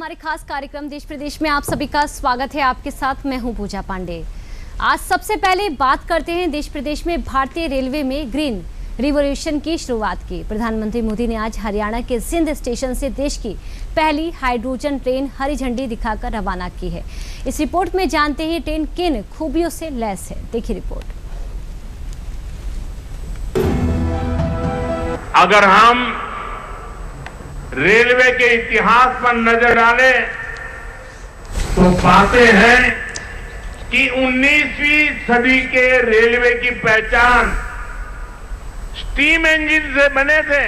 हमारे खास कार्यक्रम देश प्रदेश में आप सभी का स्वागत है। आपके साथ मैं हूं पूजा पांडे। आज सबसे पहले बात करते हैं देश प्रदेश में भारतीय रेलवे में ग्रीन रिवॉल्यूशन की शुरुआत की। प्रधानमंत्री मोदी ने आज हरियाणा के जिंद स्टेशन से देश की पहली हाइड्रोजन ट्रेन हरी झंडी दिखाकर रवाना की है। इस रिपोर्ट में जानते हैं ट्रेन किन खूबियों से लैस है। देखिए रिपोर्ट। अगर हम रेलवे के इतिहास पर नजर डालें तो पाते हैं कि 19वीं सदी के रेलवे की पहचान स्टीम इंजन से बने थे।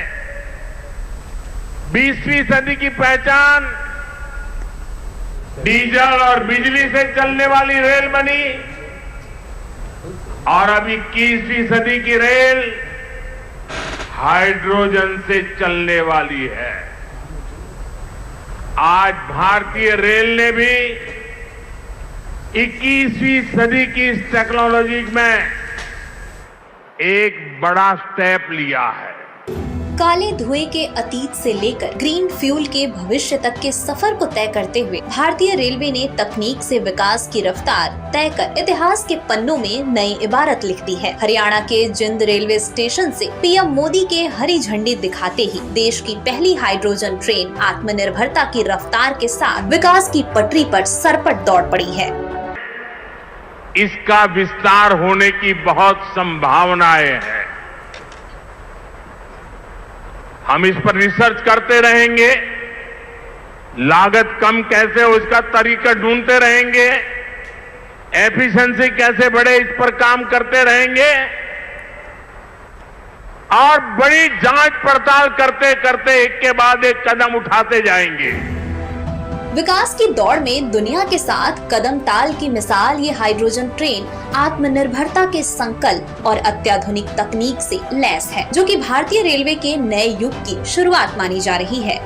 20वीं सदी की पहचान डीजल और बिजली से चलने वाली रेल बनी और अब 21वीं सदी की रेल हाइड्रोजन से चलने वाली है। आज भारतीय रेल ने भी 21वीं सदी की इस टेक्नोलॉजी में एक बड़ा स्टेप लिया है। काले धुएं के अतीत से लेकर ग्रीन फ्यूल के भविष्य तक के सफर को तय करते हुए भारतीय रेलवे ने तकनीक से विकास की रफ्तार तय कर इतिहास के पन्नों में नई इबारत लिख दी है। हरियाणा के जिंद रेलवे स्टेशन से पीएम मोदी के हरी झंडी दिखाते ही देश की पहली हाइड्रोजन ट्रेन आत्मनिर्भरता की रफ्तार के साथ विकास की पटरी पर सरपट दौड़ पड़ी है। इसका विस्तार होने की बहुत संभावनाएं हैं। हम इस पर रिसर्च करते रहेंगे, लागत कम कैसे हो इसका तरीका ढूंढते रहेंगे, एफिशिएंसी कैसे बढ़े इस पर काम करते रहेंगे और बड़ी जांच पड़ताल करते करते एक के बाद एक कदम उठाते जाएंगे। विकास की दौड़ में दुनिया के साथ कदम ताल की मिसाल ये हाइड्रोजन ट्रेन आत्मनिर्भरता के संकल्प और अत्याधुनिक तकनीक से लैस है, जो कि भारतीय रेलवे के नए युग की शुरुआत मानी जा रही है।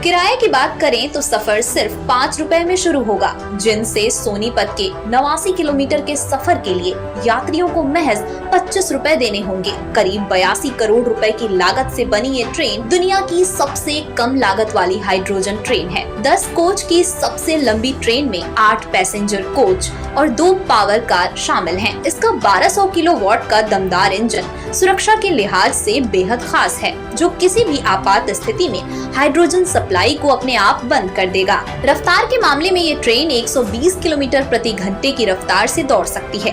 किराए की बात करें तो सफर सिर्फ 5 रुपए में शुरू होगा। जिंद से सोनीपत के 89 किलोमीटर के सफर के लिए यात्रियों को महज 25 रुपए देने होंगे। करीब 82 करोड़ रुपए की लागत से बनी ये ट्रेन दुनिया की सबसे कम लागत वाली हाइड्रोजन ट्रेन है। 10 कोच की सबसे लंबी ट्रेन में 8 पैसेंजर कोच और 2 पावर कार शामिल हैं। इसका 1200 किलोवाट का दमदार इंजन सुरक्षा के लिहाज से बेहद खास है, जो किसी भी आपात स्थिति में हाइड्रोजन सप्लाई को अपने आप बंद कर देगा। रफ्तार के मामले में ये ट्रेन 120 किलोमीटर प्रति घंटे की रफ्तार से दौड़ सकती है।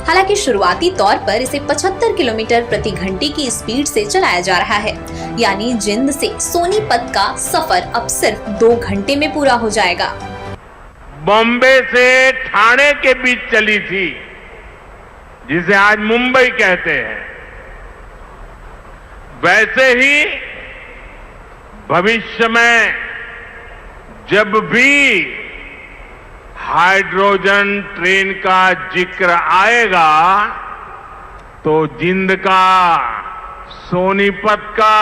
हालांकि शुरुआती तौर पर इसे 75 किलोमीटर प्रति घंटे की स्पीड से चलाया जा रहा है, यानी जिंद से सोनीपत का सफर अब सिर्फ 2 घंटे में पूरा हो जाएगा। बॉम्बे से ठाणे के बीच चली थी, जिसे आज मुंबई कहते हैं। वैसे ही भविष्य में जब भी हाइड्रोजन ट्रेन का जिक्र आएगा तो जिंद का, सोनीपत का,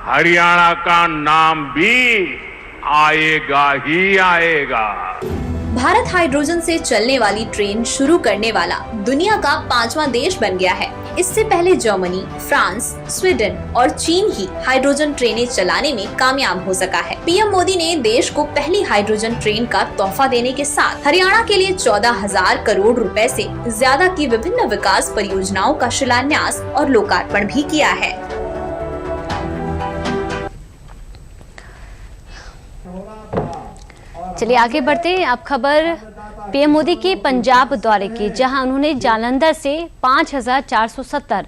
हरियाणा का नाम भी आएगा ही आएगा। भारत हाइड्रोजन से चलने वाली ट्रेन शुरू करने वाला दुनिया का 5वां देश बन गया है। इससे पहले जर्मनी, फ्रांस, स्वीडन और चीन ही हाइड्रोजन ट्रेनें चलाने में कामयाब हो सका है। पीएम मोदी ने देश को पहली हाइड्रोजन ट्रेन का तोहफा देने के साथ हरियाणा के लिए 14,000 करोड़ रुपए से ज्यादा की विभिन्न विकास परियोजनाओं का शिलान्यास और लोकार्पण भी किया है। चलिए आगे बढ़ते हैं। अब खबर पीएम मोदी के पंजाब दौरे की, जहां उन्होंने जालंधर से 5,470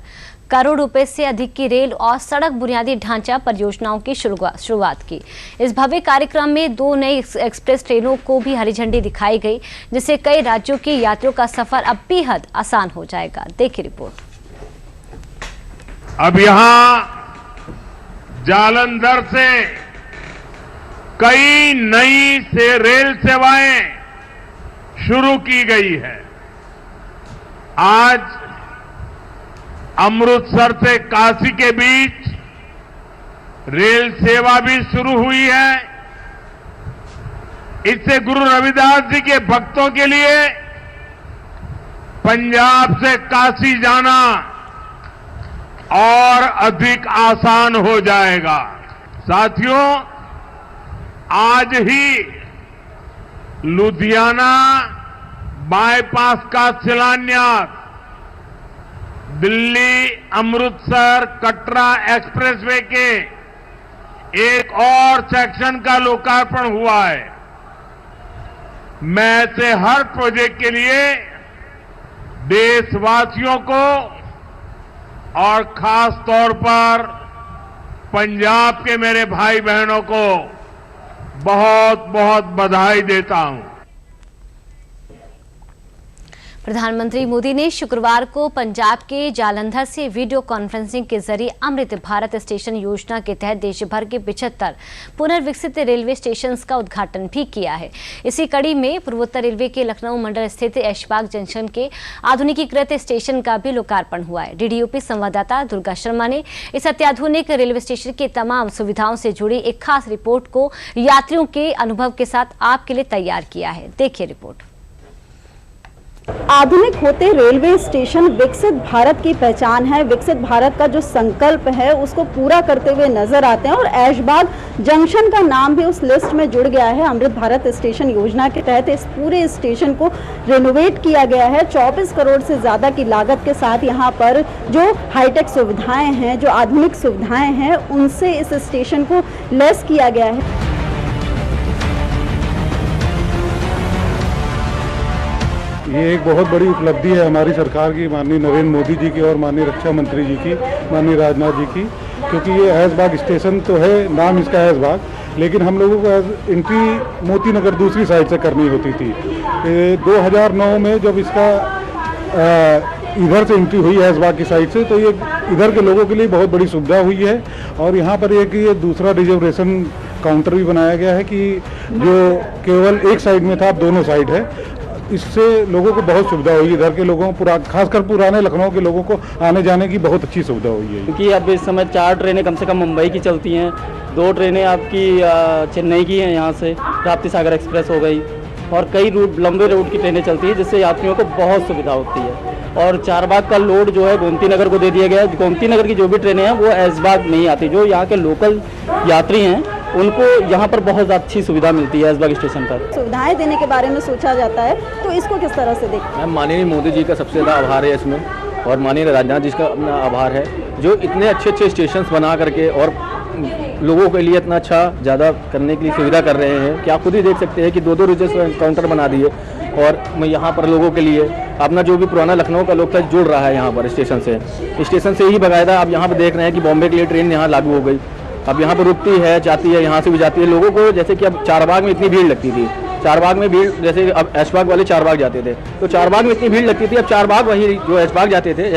करोड़ रुपए से अधिक की रेल और सड़क बुनियादी ढांचा परियोजनाओं की शुरुआत की। इस भव्य कार्यक्रम में 2 नई एक्सप्रेस ट्रेनों को भी हरी झंडी दिखाई गई, जिससे कई राज्यों के यात्रियों का सफर अब बेहद आसान हो जाएगा। देखिए रिपोर्ट। अब यहां जालंधर से कई नई रेल सेवाएं शुरू की गई है। आज अमृतसर से काशी के बीच रेल सेवा भी शुरू हुई है। इससे गुरु रविदास जी के भक्तों के लिए पंजाब से काशी जाना और अधिक आसान हो जाएगा। साथियों, आज ही लुधियाना बाईपास का शिलान्यास, दिल्ली अमृतसर कटरा एक्सप्रेसवे के एक और सेक्शन का लोकार्पण हुआ है। मैं ऐसे हर प्रोजेक्ट के लिए देशवासियों को और खास तौर पर पंजाब के मेरे भाई बहनों को बहुत बहुत बधाई देता हूं। प्रधानमंत्री मोदी ने शुक्रवार को पंजाब के जालंधर से वीडियो कॉन्फ्रेंसिंग के जरिए अमृत भारत स्टेशन योजना के तहत देश भर के 75 पुनर्विकसित रेलवे स्टेशंस का उद्घाटन भी किया है। इसी कड़ी में पूर्वोत्तर रेलवे के लखनऊ मंडल स्थित ऐशबाग जंक्शन के आधुनिकीकृत स्टेशन का भी लोकार्पण हुआ है। डीडीयूपी संवाददाता दुर्गा शर्मा ने इस अत्याधुनिक रेलवे स्टेशन के तमाम सुविधाओं से जुड़ी एक खास रिपोर्ट को यात्रियों के अनुभव के साथ आपके लिए तैयार किया है। देखिए रिपोर्ट। आधुनिक होते रेलवे स्टेशन विकसित भारत की पहचान है। विकसित भारत का जो संकल्प है उसको पूरा करते हुए नजर आते हैं और ऐशबाग जंक्शन का नाम भी उस लिस्ट में जुड़ गया है। अमृत भारत स्टेशन योजना के तहत इस पूरे स्टेशन को रिनोवेट किया गया है। 24 करोड़ से ज़्यादा की लागत के साथ यहाँ पर जो हाईटेक सुविधाएं हैं, जो आधुनिक सुविधाएं हैं, उनसे इस स्टेशन को लैस किया गया है। ये एक बहुत बड़ी उपलब्धि है हमारी सरकार की, माननीय नरेंद्र मोदी जी की और माननीय रक्षा मंत्री जी की, माननीय राजनाथ जी की, क्योंकि ये ऐशबाग स्टेशन तो है, नाम इसका ऐशबाग, लेकिन हम लोगों को एंट्री मोती नगर दूसरी साइड से करनी होती थी। 2009 में जब इसका इधर से एंट्री हुई ऐशबाग की साइड से, तो ये इधर के लोगों के लिए बहुत बड़ी सुविधा हुई है। और यहाँ पर एक ये दूसरा रिजर्वेशन काउंटर भी बनाया गया है कि जो केवल एक साइड में था, अब दोनों साइड है। इससे लोगों को बहुत सुविधा हुई है। इधर के लोगों को, खासकर पुराने लखनऊ के लोगों को आने जाने की बहुत अच्छी सुविधा हुई है। क्योंकि अब इस समय 4 ट्रेनें कम से कम मुंबई की चलती हैं, 2 ट्रेनें आपकी चेन्नई की हैं, यहाँ से राप्ती सागर एक्सप्रेस हो गई, और कई रूट लंबे रूट की ट्रेनें चलती हैं, जिससे यात्रियों को बहुत सुविधा होती है। और चारबाग का लोड जो है गोमती नगर को दे दिया गया है। गोमती नगर की जो भी ट्रेनें हैं वो ऐशबाग नहीं आती। जो यहाँ के लोकल यात्री हैं उनको यहाँ पर बहुत अच्छी सुविधा मिलती है ऐशबाग स्टेशन पर। सुविधाएं देने के बारे में सोचा जाता है, तो इसको किस तरह से देखते हैं? माननीय मोदी जी का सबसे ज़्यादा आभार है इसमें, और माननीय राजनाथ जी का अपना आभार है, जो इतने अच्छे अच्छे स्टेशन बना करके और लोगों के लिए इतना अच्छा ज़्यादा करने के लिए सुविधा कर रहे हैं कि आप खुद ही देख सकते हैं कि 2-2 रिजर्वेशन काउंटर बना दिए। और मैं यहाँ पर लोगों के लिए अपना जो भी पुराना लखनऊ का लोग जुड़ रहा है यहाँ पर स्टेशन से ही बकायदा आप यहाँ पर देख रहे हैं कि बॉम्बे के लिए ट्रेन यहाँ लागू हो गई। अब यहाँ पर रुकती है, जाती है, यहाँ से भी जाती है। लोगों को जैसे कि अब चारबाग में इतनी भीड़ लगती थी, चारबाग में भीड़, जैसे अब ऐशबाग वाले चारबाग जाते थे तो चारबाग में इतनी भीड़ लगती थी, अब चारबाग वही जो ऐशबाग आते थे,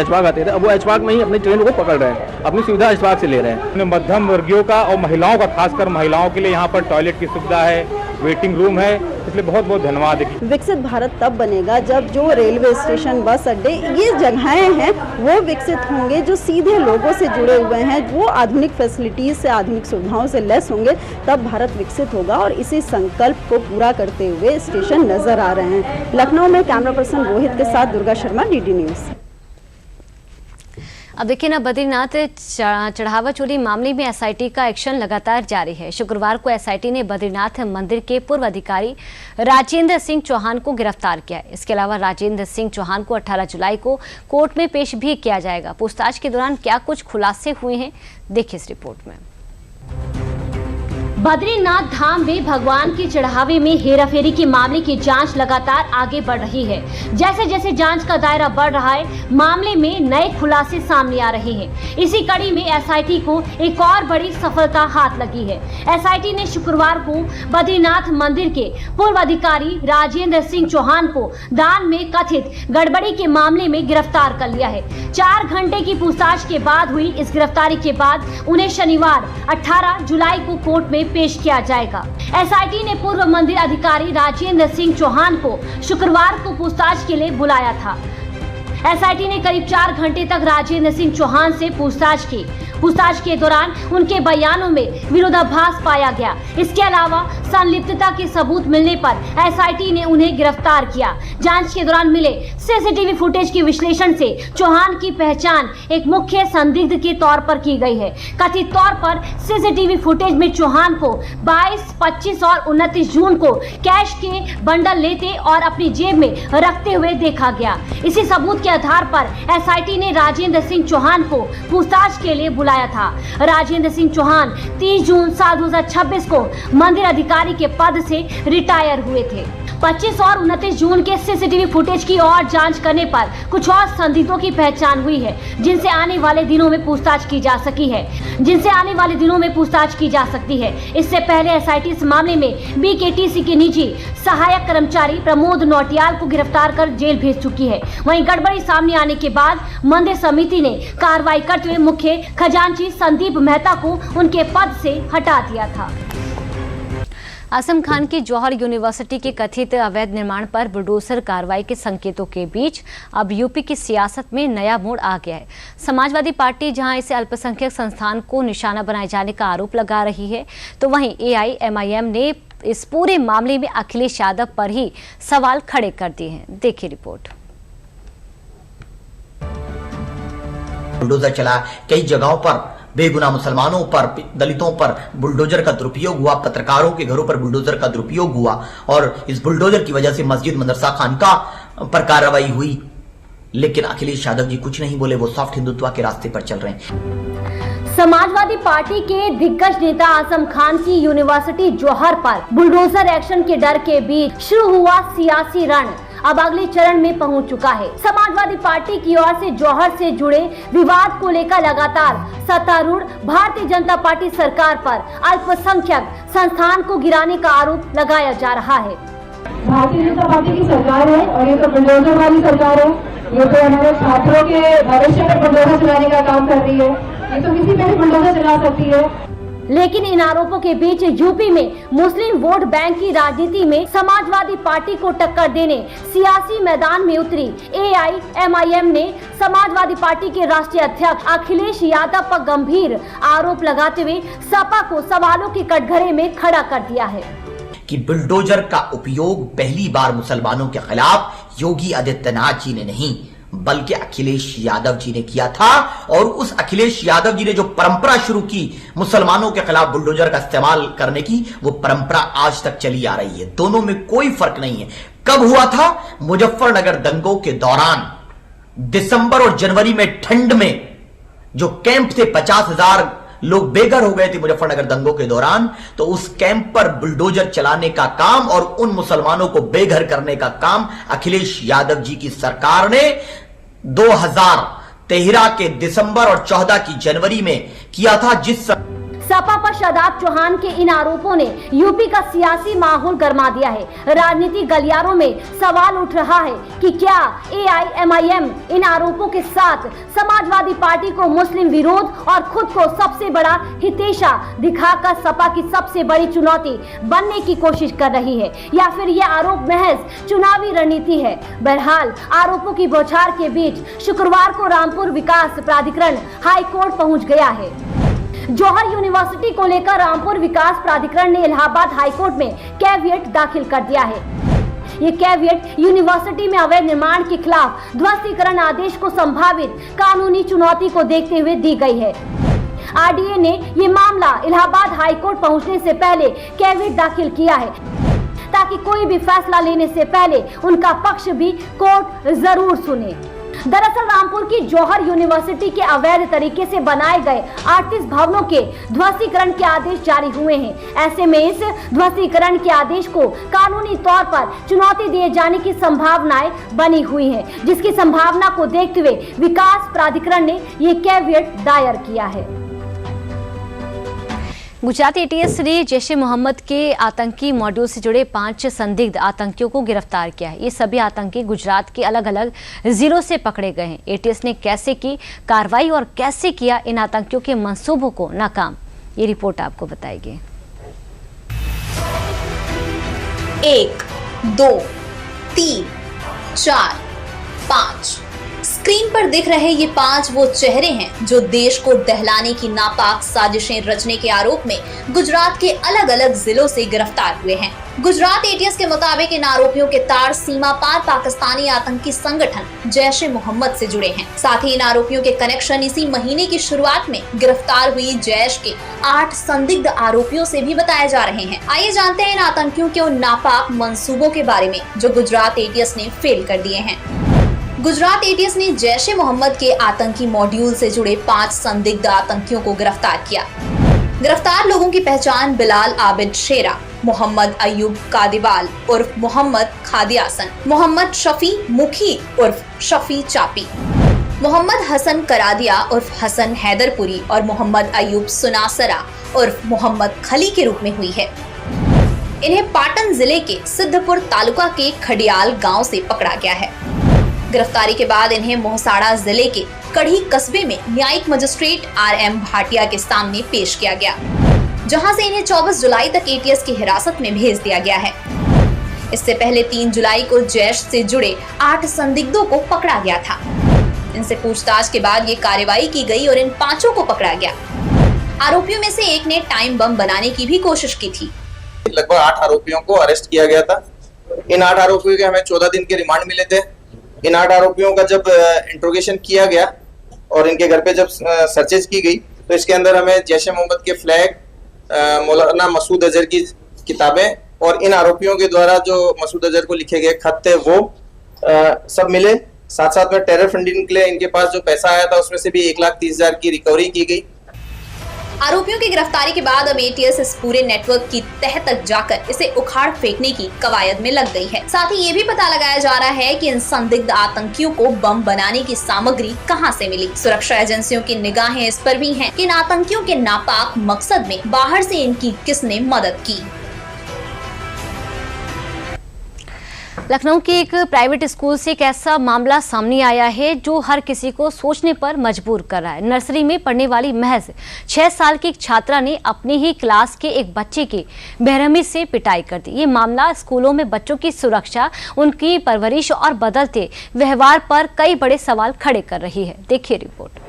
अब वो ऐशबाग में ही अपनी ट्रेन को पकड़ रहे हैं, अपनी सुविधा ऐशबाग से ले रहे हैं। मध्यम वर्गीयों का और महिलाओं का, खासकर महिलाओं के लिए यहाँ पर टॉयलेट की सुविधा है, वेटिंग रूम है, इसलिए बहुत बहुत धन्यवाद। विकसित भारत तब बनेगा जब जो रेलवे स्टेशन, बस अड्डे, ये जगहें हैं वो विकसित होंगे, जो सीधे लोगों से जुड़े हुए हैं, वो आधुनिक फैसिलिटीज से, आधुनिक सुविधाओं से लैस होंगे, तब भारत विकसित होगा। और इसी संकल्प को पूरा करते हुए स्टेशन नजर आ रहे हैं। लखनऊ में कैमरा पर्सन रोहित के साथ दुर्गा शर्मा, डीडी न्यूज। अब देखिए ना, बद्रीनाथ चढ़ावा चोरी मामले में एसआईटी का एक्शन लगातार जारी है। शुक्रवार को एसआईटी ने बद्रीनाथ मंदिर के पूर्व अधिकारी राजेंद्र सिंह चौहान को गिरफ्तार किया है। इसके अलावा राजेंद्र सिंह चौहान को 18 जुलाई को कोर्ट में पेश भी किया जाएगा। पूछताछ के दौरान क्या कुछ खुलासे हुए हैं, देखिए इस रिपोर्ट में। बद्रीनाथ धाम में भगवान के चढ़ावे में हेराफेरी के मामले की जांच लगातार आगे बढ़ रही है। जैसे जैसे जांच का दायरा बढ़ रहा है, मामले में नए खुलासे सामने आ रहे हैं। इसी कड़ी में एसआईटी को एक और बड़ी सफलता हाथ लगी है। एसआईटी ने शुक्रवार को बद्रीनाथ मंदिर के पूर्व अधिकारी राजेंद्र सिंह चौहान को दान में कथित गड़बड़ी के मामले में गिरफ्तार कर लिया है। 4 घंटे की पूछताछ के बाद हुई इस गिरफ्तारी के बाद उन्हें शनिवार 18 जुलाई को कोर्ट में पेश किया जाएगा। एसआईटी ने पूर्व मंदिर अधिकारी राजेंद्र सिंह चौहान को शुक्रवार को पूछताछ के लिए बुलाया था। एसआईटी ने करीब 4 घंटे तक राजेंद्र सिंह चौहान से पूछताछ की। पूछताछ के दौरान उनके बयानों में विरोधाभास पाया गया। इसके अलावा संलिप्तता के सबूत मिलने पर एसआईटी ने उन्हें गिरफ्तार किया। जांच के दौरान मिले सीसीटीवी फुटेज के विश्लेषण से चौहान की पहचान एक मुख्य संदिग्ध के तौर पर की गई है। कथित तौर पर सीसीटीवी फुटेज में चौहान को 22, 25 और 29 जून को कैश के बंडल लेते और अपनी जेब में रखते हुए देखा गया। इसी सबूत के आधार पर एसआईटी ने राजेंद्र सिंह चौहान को पूछताछ के लिए बुलाया था। राजेंद्र सिंह चौहान 30 जून साल 2026 को मंदिर अधिकारी के पद से रिटायर हुए थे। 25 और 29 जून के सीसीटीवी फुटेज की और जांच करने पर कुछ और संदिग्धों की पहचान हुई है, जिनसे आने वाले दिनों में पूछताछ की जा सकती है। इससे पहले एसआईटी इस मामले में बीकेटीसी के निजी सहायक कर्मचारी प्रमोद नौटियाल को गिरफ्तार कर जेल भेज चुकी है। वहीं गड़बड़ी सामने आने के बाद मंदिर समिति ने कार्रवाई करते हुए मुख्य खजांची संदीप मेहता को उनके पद से हटा दिया था। आजम खान की जौहर यूनिवर्सिटी के कथित अवैध निर्माण पर बुलडोजर कार्रवाई के संकेतों के बीच अब यूपी की सियासत में नया मोड़ आ गया है। समाजवादी पार्टी जहां इसे अल्पसंख्यक संस्थान को निशाना बनाए जाने का आरोप लगा रही है, तो वहीं AIMIM ने इस पूरे मामले में अखिलेश यादव पर ही सवाल खड़े कर दिए हैं। देखिए रिपोर्ट। बुलडोजर चला, कई जगहों पर बेगुनाह मुसलमानों पर, दलितों पर बुलडोजर का दुरुपयोग हुआ, पत्रकारों के घरों पर बुलडोजर का दुरुपयोग हुआ और इस बुलडोजर की वजह से मस्जिद, मदरसा, खानका पर कार्रवाई हुई। लेकिन अखिलेश यादव जी कुछ नहीं बोले, वो सॉफ्ट हिंदुत्व के रास्ते पर चल रहे हैं। समाजवादी पार्टी के दिग्गज नेता आजम खान की यूनिवर्सिटी जौहर पर बुलडोजर एक्शन के डर के बीच शुरू हुआ सियासी रण अब अगले चरण में पहुंच चुका है। समाजवादी पार्टी की ओर से जौहर से जुड़े विवाद को लेकर लगातार सत्तारूढ़ भारतीय जनता पार्टी सरकार पर अल्पसंख्यक संस्थान को गिराने का आरोप लगाया जा रहा है। भारतीय जनता पार्टी की सरकार है और ये तो बुलडोजर वाली सरकार है। ये तो हमारे छात्रों के भविष्य पर बुलडोजर चलाने का काम कर रही है। ये तो किसी पे भी बुलडोजर चला सकती है। लेकिन इन आरोपों के बीच यूपी में मुस्लिम वोट बैंक की राजनीति में समाजवादी पार्टी को टक्कर देने सियासी मैदान में उतरी AIMIM ने समाजवादी पार्टी के राष्ट्रीय अध्यक्ष अखिलेश यादव पर गंभीर आरोप लगाते हुए सपा को सवालों के कटघरे में खड़ा कर दिया है कि बुलडोजर का उपयोग पहली बार मुसलमानों के खिलाफ योगी आदित्यनाथ जी ने नहीं बल्कि अखिलेश यादव जी ने किया था। और उस अखिलेश यादव जी ने जो परंपरा शुरू की मुसलमानों के खिलाफ बुलडोजर का इस्तेमाल करने की, वो परंपरा आज तक चली आ रही है। दोनों में कोई फर्क नहीं है। कब हुआ था? मुजफ्फरनगर दंगों के दौरान दिसंबर और जनवरी में ठंड में जो कैंप थे, 50,000 लोग बेघर हो गए थे मुजफ्फरनगर दंगों के दौरान, तो उस कैंप पर बुलडोजर चलाने का काम और उन मुसलमानों को बेघर करने का काम अखिलेश यादव जी की सरकार ने 2013 के दिसंबर और 14 की जनवरी में किया था। जिस सपा पर शादाब चौहान के इन आरोपों ने यूपी का सियासी माहौल गरमा दिया है। राजनीतिक गलियारों में सवाल उठ रहा है कि क्या AIMIM इन आरोपों के साथ समाजवादी पार्टी को मुस्लिम विरोध और खुद को सबसे बड़ा हितेशा दिखाकर सपा की सबसे बड़ी चुनौती बनने की कोशिश कर रही है, या फिर यह आरोप महज चुनावी रणनीति है। बहरहाल आरोपों की बौछार के बीच शुक्रवार को रामपुर विकास प्राधिकरण हाई कोर्ट पहुंच गया है। जौहर यूनिवर्सिटी को लेकर रामपुर विकास प्राधिकरण ने इलाहाबाद हाईकोर्ट में कैविएट दाखिल कर दिया है। ये कैविएट यूनिवर्सिटी में अवैध निर्माण के खिलाफ ध्वस्तीकरण आदेश को संभावित कानूनी चुनौती को देखते हुए दी गई है। RDA ने ये मामला इलाहाबाद हाईकोर्ट पहुंचने से पहले कैविएट दाखिल किया है, ताकि कोई भी फैसला लेने से पहले उनका पक्ष भी कोर्ट जरूर सुने। दरअसल रामपुर की जौहर यूनिवर्सिटी के अवैध तरीके से बनाए गए 38 भवनों के ध्वस्तीकरण के आदेश जारी हुए हैं। ऐसे में इस ध्वस्तीकरण के आदेश को कानूनी तौर पर चुनौती दिए जाने की संभावनाएं बनी हुई हैं, जिसकी संभावना को देखते हुए विकास प्राधिकरण ने ये कैविएट दायर किया है। गुजरात ATS ने जैश ए मोहम्मद के आतंकी मॉड्यूल से जुड़े 5 संदिग्ध आतंकियों को गिरफ्तार किया है। ये सभी आतंकी गुजरात के अलग अलग जिलों से पकड़े गए हैं। ATS ने कैसे की कार्रवाई और कैसे किया इन आतंकियों के मंसूबों को नाकाम, ये रिपोर्ट आपको बताएगी। 1, 2, 3, 4, 5 स्क्रीन पर दिख रहे ये 5 वो चेहरे हैं जो देश को दहलाने की नापाक साजिशें रचने के आरोप में गुजरात के अलग अलग जिलों से गिरफ्तार हुए हैं। गुजरात एटीएस के मुताबिक इन आरोपियों के तार सीमा पार पाकिस्तानी आतंकी संगठन जैश ए मोहम्मद से जुड़े हैं। साथ ही इन आरोपियों के कनेक्शन इसी महीने की शुरुआत में गिरफ्तार हुई जैश के 8 संदिग्ध आरोपियों से भी बताए जा रहे हैं। आइए जानते हैं इन आतंकियों के उन नापाक मंसूबों के बारे में जो गुजरात एटीएस ने फेल कर दिए हैं। गुजरात एटीएस ने जैश ए मोहम्मद के आतंकी मॉड्यूल से जुड़े 5 संदिग्ध आतंकियों को गिरफ्तार किया। गिरफ्तार लोगों की पहचान बिलाल आबिद शेरा, मोहम्मद अयूब कादिवाल उर्फ मोहम्मद खादियासन, मोहम्मद शफी मुखी उर्फ शफी चापी, मोहम्मद हसन करादिया उर्फ हसन हैदरपुरी और मोहम्मद अयूब सुनासरा उर्फ मोहम्मद खली के रूप में हुई है। इन्हें पाटन जिले के सिद्धपुर तालुका के खडियाल गांव से पकड़ा गया है। गिरफ्तारी के बाद इन्हें मोहसाड़ा जिले के कढ़ी कस्बे में न्यायिक मजिस्ट्रेट RM भाटिया के सामने पेश किया गया, जहां से इन्हें 24 जुलाई तक एटीएस की हिरासत में भेज दिया गया है। इससे पहले 3 जुलाई को जैश से जुड़े 8 संदिग्धों को पकड़ा गया था। इनसे पूछताछ के बाद ये कार्रवाई की गई और इन 5 को पकड़ा गया। आरोपियों में से एक ने टाइम बम बनाने की भी कोशिश की थी। लगभग 8 आरोपियों को अरेस्ट किया गया था। इन 8 आरोपियों के हमें 14 दिन के रिमांड मिले थे। इन 8 आरोपियों का जब इंट्रोगेशन किया गया और इनके घर पे जब सर्चेज की गई तो इसके अंदर हमें जैश ए मोहम्मद के फ्लैग, मौलाना मसूद अजहर की किताबें और इन आरोपियों के द्वारा जो मसूद अजहर को लिखे गए खत थे वो सब मिले। साथ साथ में टेरर फंडिंग के लिए इनके पास जो पैसा आया था उसमें से भी 1,30,000 की रिकवरी की गई। आरोपियों की गिरफ्तारी के बाद अब एटीएस इस पूरे नेटवर्क की तह तक जाकर इसे उखाड़ फेंकने की कवायद में लग गई है। साथ ही ये भी पता लगाया जा रहा है कि इन संदिग्ध आतंकियों को बम बनाने की सामग्री कहां से मिली। सुरक्षा एजेंसियों की निगाहें इस पर भी हैं कि इन आतंकियों के नापाक मकसद में बाहर से इनकी किसने मदद की। लखनऊ के एक प्राइवेट स्कूल से एक ऐसा मामला सामने आया है जो हर किसी को सोचने पर मजबूर कर रहा है। नर्सरी में पढ़ने वाली महज 6 साल की एक छात्रा ने अपनी ही क्लास के एक बच्चे की बेरहमी से पिटाई कर दी। ये मामला स्कूलों में बच्चों की सुरक्षा, उनकी परवरिश और बदलते व्यवहार पर कई बड़े सवाल खड़े कर रही है। देखिए रिपोर्ट।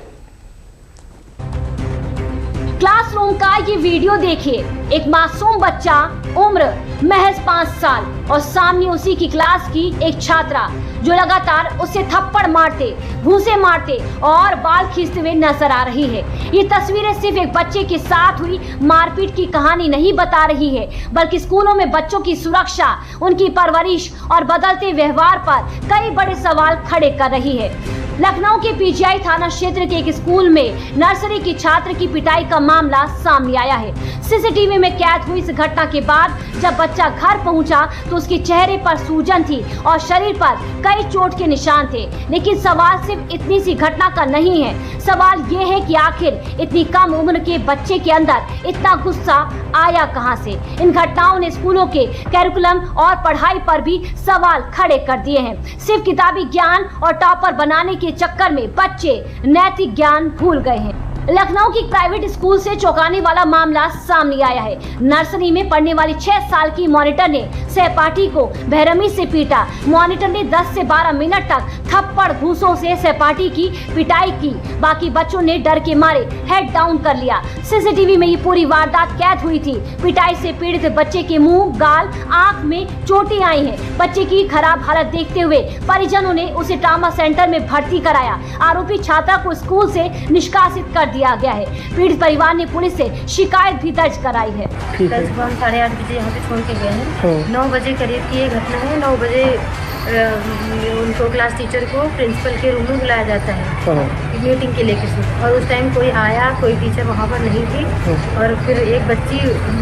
क्लासरूम का ये वीडियो देखिए। एक मासूम बच्चा, उम्र महज 5 साल और सामने उसी की क्लास की एक छात्रा जो लगातार उसे थप्पड़ मारते, घूंसे मारते और बाल खींचते हुए नजर आ रही है। ये तस्वीरें सिर्फ एक बच्चे के साथ हुई मारपीट की कहानी नहीं बता रही है, बल्कि स्कूलों में बच्चों की सुरक्षा, उनकी परवरिश और बदलते व्यवहार पर कई बड़े सवाल खड़े कर रही है। लखनऊ के पीजीआई थाना क्षेत्र के एक स्कूल में नर्सरी की छात्र की पिटाई का मामला सामने आया है। सीसीटीवी में कैद हुई इस घटना के बाद जब बच्चा घर पहुंचा तो उसके चेहरे पर सूजन थी और शरीर पर कई चोट के निशान थे। लेकिन सवाल सिर्फ इतनी सी घटना का नहीं है। सवाल ये है कि आखिर इतनी कम उम्र के बच्चे के अंदर इतना गुस्सा आया कहां से। इन घटनाओं ने स्कूलों के कैरिकुलम और पढ़ाई पर भी सवाल खड़े कर दिए हैं। सिर्फ किताबी ज्ञान और टॉपर बनाने के चक्कर में बच्चे नैतिक ज्ञान भूल गए हैं। लखनऊ की प्राइवेट स्कूल से चौंकाने वाला मामला सामने आया है। नर्सरी में पढ़ने वाली 6 साल की मॉनिटर ने सहपाठी को बेरहमी से पीटा। मॉनिटर ने 10 से 12 मिनट तक थप्पड़ घूंसों से सहपाठी की पिटाई की। बाकी बच्चों ने डर के मारे हेड डाउन कर लिया। सीसीटीवी में ये पूरी वारदात कैद हुई थी। पिटाई से पीड़ित बच्चे के मुंह, गाल, आंख में चोटें आई हैं। बच्चे की खराब हालत देखते हुए परिजनों ने उसे ट्रॉमा सेंटर में भर्ती कराया। आरोपी छात्रा को स्कूल से निष्कासित कर दिया गया है। पीड़ित परिवार ने पुलिस से शिकायत भी दर्ज कराई है। कल सुबह हम 8:30 बजे यहाँ पे छोड़ के गए हैं। 9 बजे करीब की ये घटना है। 9 बजे उनको क्लास टीचर को प्रिंसिपल के रूम में बुलाया जाता है मीटिंग के लेकर से, और उस टाइम कोई आया, कोई टीचर वहाँ पर नहीं थी। और फिर एक बच्ची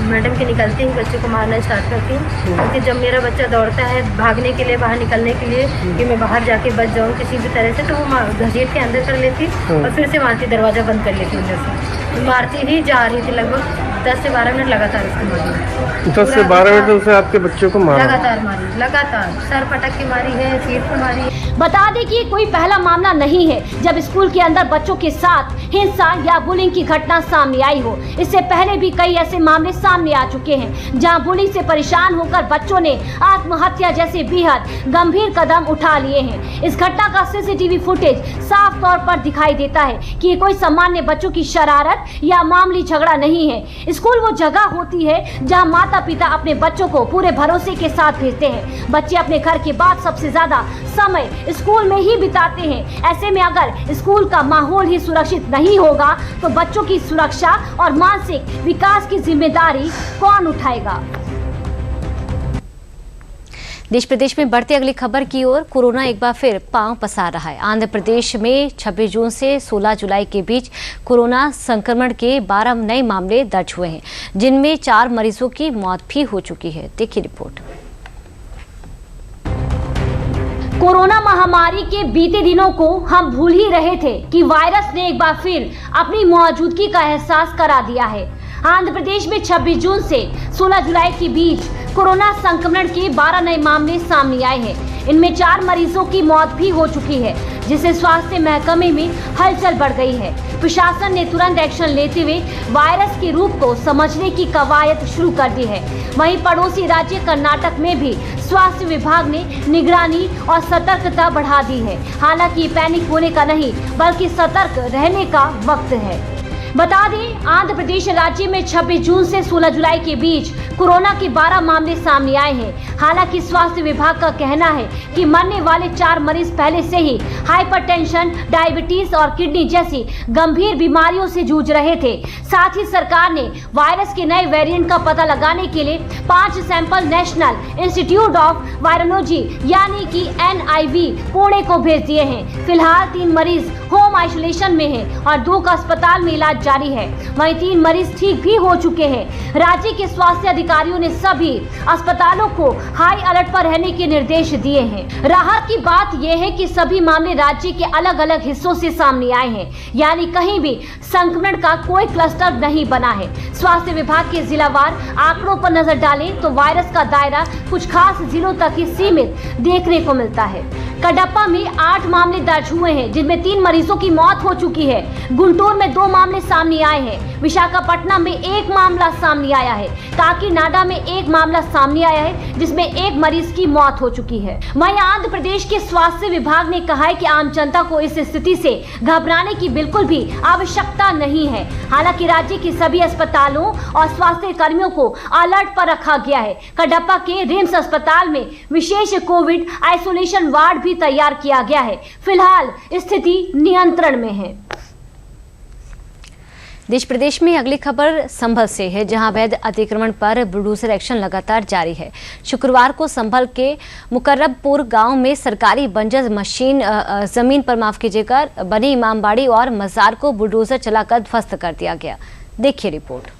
मैडम के निकलते ही बच्चे को मारना स्टार्ट करती है। क्योंकि जब मेरा बच्चा दौड़ता है भागने के लिए, बाहर निकलने के लिए कि मैं बाहर जाके बच जाऊँ किसी भी तरह से, तो वो घसीट के अंदर कर लेती और फिर से मारती, दरवाज़ा बंद कर लेती। उधर से मारती ही जा रही थी। लगभग 10 से 12 मिनट लगातार उसको मारी। 10 से 12 मिनट से आपके बच्चों को मारा? लगातार मारी, लगातार सर पटक के मारी है, पीठ पे मारी है। बता दें कि कोई पहला मामला नहीं है जब स्कूल के अंदर बच्चों के साथ हिंसा या बुलिंग की घटना सामने आई हो। इससे पहले भी कई ऐसे मामले सामने आ चुके हैं जहां बुलिंग से परेशान होकर बच्चों ने आत्महत्या जैसे बेहद गंभीर कदम उठा लिए हैं। इस घटना का सीसीटीवी फुटेज साफ तौर पर दिखाई देता है कि ये कोई सामान्य बच्चों की शरारत या मामूली झगड़ा नहीं है। स्कूल वो जगह होती है जहां माता पिता अपने बच्चों को पूरे भरोसे के साथ भेजते हैं। बच्चे अपने घर के बाद सबसे ज्यादा समय स्कूल में ही बिताते हैं। ऐसे में अगर स्कूल का माहौल ही सुरक्षित नहीं होगा तो बच्चों की सुरक्षा और मानसिक विकास की जिम्मेदारी कौन उठाएगा। देश प्रदेश में बढ़ती अगली खबर की ओर। कोरोना एक बार फिर पांव पसार रहा है। आंध्र प्रदेश में 26 जून से 16 जुलाई के बीच कोरोना संक्रमण के 12 नए मामले दर्ज हुए हैं, जिनमें 4 मरीजों की मौत भी हो चुकी है। देखिए रिपोर्ट। कोरोना महामारी के बीते दिनों को हम भूल ही रहे थे कि वायरस ने एक बार फिर अपनी मौजूदगी का एहसास करा दिया है। आंध्र प्रदेश में 26 जून से 16 जुलाई के बीच कोरोना संक्रमण के 12 नए मामले सामने आए हैं। इनमें 4 मरीजों की मौत भी हो चुकी है, जिससे स्वास्थ्य महकमे में हलचल बढ़ गई है। प्रशासन ने तुरंत एक्शन लेते हुए वायरस के रूप को समझने की कवायद शुरू कर दी है। वहीं पड़ोसी राज्य कर्नाटक में भी स्वास्थ्य विभाग ने निगरानी और सतर्कता बढ़ा दी है। हालांकि ये पैनिक होने का नहीं बल्कि सतर्क रहने का वक्त है। बता दें, आंध्र प्रदेश राज्य में 26 जून से 16 जुलाई के बीच कोरोना के 12 मामले सामने आए हैं। हालांकि स्वास्थ्य विभाग का कहना है कि मरने वाले 4 मरीज पहले से ही हाइपरटेंशन, डायबिटीज और किडनी जैसी गंभीर बीमारियों से जूझ रहे थे। साथ ही सरकार ने वायरस के नए वेरिएंट का पता लगाने के लिए 5 sample national institute of virology यानी कि NIV पुणे को भेज दिए हैं। फिलहाल 3 मरीज होम आइसोलेशन में हैं और 2 का अस्पताल में इलाज जारी है। वहीं 3 मरीज ठीक भी हो चुके हैं। राज्य के स्वास्थ्य अधिकारियों ने सभी अस्पतालों को हाई अलर्ट पर रहने के निर्देश दिए हैं। राहत की बात यह है कि सभी मामले राज्य के अलग अलग हिस्सों से सामने आए हैं, यानी कहीं भी संक्रमण का कोई क्लस्टर नहीं बना है। स्वास्थ्य विभाग के जिलावार आंकड़ों पर नजर डालें तो वायरस का दायरा कुछ खास जिलों तक ही सीमित देखने को मिलता है। कडप्पा में 8 मामले दर्ज हुए हैं, जिनमें 3 मरीजों की मौत हो चुकी है। गुंटूर में 2 मामले सामने आए हैं। विशाखापट्टनम में 1 मामला सामने आया है। काकीनाडा में 1 मामला सामने आया है, जिसमें 1 मरीज की मौत हो चुकी है। वहीं आंध्र प्रदेश के स्वास्थ्य विभाग ने कहा है कि आम जनता को इस स्थिति से घबराने की बिल्कुल भी आवश्यकता नहीं है। हालांकि राज्य के सभी अस्पतालों और स्वास्थ्य कर्मियों को अलर्ट पर रखा गया है। कडप्पा के रिम्स अस्पताल में विशेष कोविड आइसोलेशन वार्ड भी तैयार किया गया है। फिलहाल स्थिति नियंत्रण में है। देश प्रदेश में अगली खबर संभल से है, जहां अवैध अतिक्रमण पर बुलडोजर एक्शन लगातार जारी है। शुक्रवार को संभल के मुकर्रबपुर गांव में सरकारी बंजर जमीन पर बनी इमामबाड़ी और मजार को बुलडोजर चलाकर ध्वस्त कर दिया गया। देखिए रिपोर्ट।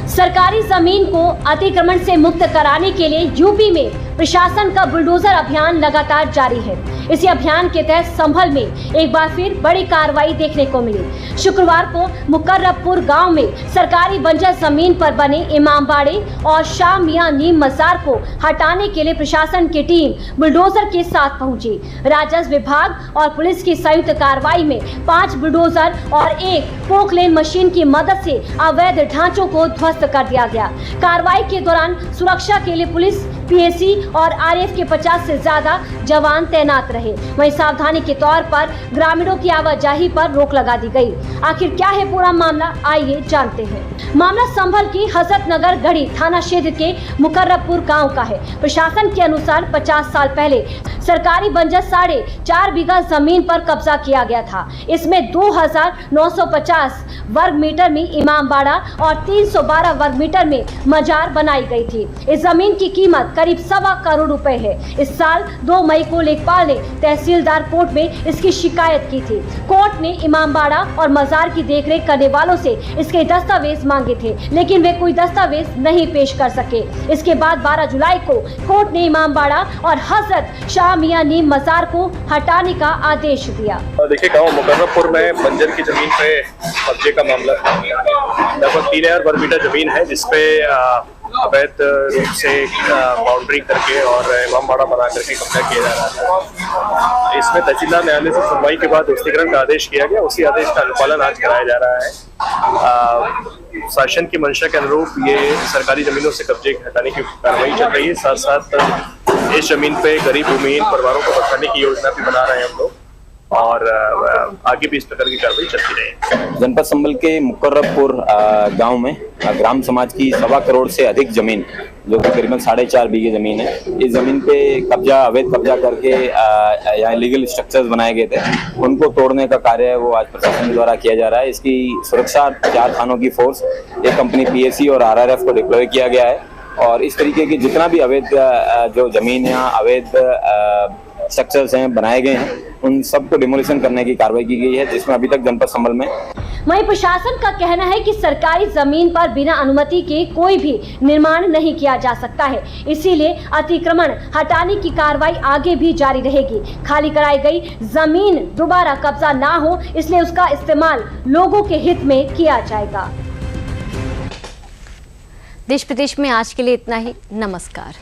सरकारी जमीन को अतिक्रमण से मुक्त कराने के लिए यूपी में प्रशासन का बुलडोजर अभियान लगातार जारी है। इसी अभियान के तहत संभल में एक बार फिर बड़ी कार्रवाई देखने को मिली। शुक्रवार को मुकर्रबपुर गांव में सरकारी बंजर जमीन पर बने इमामबाड़े और शाह मियां नीम मजार को हटाने के लिए प्रशासन की टीम बुलडोजर के साथ पहुंची। राजस्व विभाग और पुलिस की संयुक्त कार्रवाई में 5 बुलडोजर और 1 पोकलेन मशीन की मदद से अवैध ढांचों को ध्वस्त कर दिया गया। कार्रवाई के दौरान सुरक्षा के लिए पुलिस, PSC और RF के 50 से ज्यादा जवान तैनात रहे। वहीं सावधानी के तौर पर ग्रामीणों की आवाजाही पर रोक लगा दी गई। आखिर क्या है पूरा मामला, आइए जानते हैं। मामला संभल की हजरत नगर गढ़ी थाना क्षेत्र के मुकर्रबपुर गांव का है। प्रशासन के अनुसार 50 साल पहले सरकारी बंजर 4.5 बीघा जमीन पर कब्जा किया गया था। इसमें 2950 वर्ग मीटर में इमामबाड़ा और 312 वर्ग मीटर में मजार बनाई गई थी। इस जमीन की कीमत करीब 1.25 करोड़ रुपए है। इस साल 2 मई को लेखपाल ने तहसीलदार कोर्ट में इसकी शिकायत की थी। कोर्ट ने इमामबाड़ा और मजार की देखरेख करने वालों से इसके दस्तावेज मांगे थे, लेकिन वे कोई दस्तावेज नहीं पेश कर सके। इसके बाद 12 जुलाई को कोर्ट ने इमामबाड़ा और हजरत शाह मियां नीम मजार को हटाने का आदेश दिया। देखिए, गाँव मुकर्रबपुर में बंजर की जमीन पे कब्जे का मामला था। लगभग 3000 वर्ग मीटर जमीन है जिसपे अवैध रूप से बाउंड्री करके और इमामबाड़ा बना करके कब्जा किया जा रहा था। इसमें तहसीलदार न्यायालय से सुनवाई के बाद ध्वस्तीकरण का आदेश किया गया। उसी आदेश का अनुपालन आज कराया जा रहा है। शासन की मंशा के अनुरूप ये सरकारी जमीनों से कब्जे हटाने की कार्रवाई चल रही है। साथ साथ इस जमीन पे गरीब भूमिहीन परिवारों को बसाने की योजना भी बना रहे हैं हम लोग और आगे भी इस प्रकार की कार्रवाई चलती रहेगी। जनपद संभल के मुकर्रबपुर गांव में ग्राम समाज की 1.25 करोड़ से अधिक जमीन, जो कि करीबन 4.5 बीघे जमीन है, इस जमीन पे अवैध कब्जा करके यहाँ इलीगल स्ट्रक्चर्स बनाए गए थे, उनको तोड़ने का कार्य वो आज प्रशासन द्वारा किया जा रहा है। इसकी सुरक्षा 4 थानों की फोर्स, एक कंपनी PSC और RRF को डिप्लॉय किया गया है और इस तरीके की जितना भी अवैध जो जमीन या अवैध स्ट्रक्चर्स हैं बनाए गए हैं, उन सबको डिमोलिशन करने की कार्रवाई की गई है, जिसमें अभी तक जनपद संभल में। वहीं प्रशासन का कहना है कि सरकारी जमीन पर बिना अनुमति के कोई भी निर्माण नहीं किया जा सकता है, इसीलिए अतिक्रमण हटाने की कार्रवाई आगे भी जारी रहेगी। खाली कराई गई जमीन दोबारा कब्जा ना हो, इसलिए उसका इस्तेमाल लोगों के हित में किया जाएगा। देश प्रदेश में आज के लिए इतना ही। नमस्कार।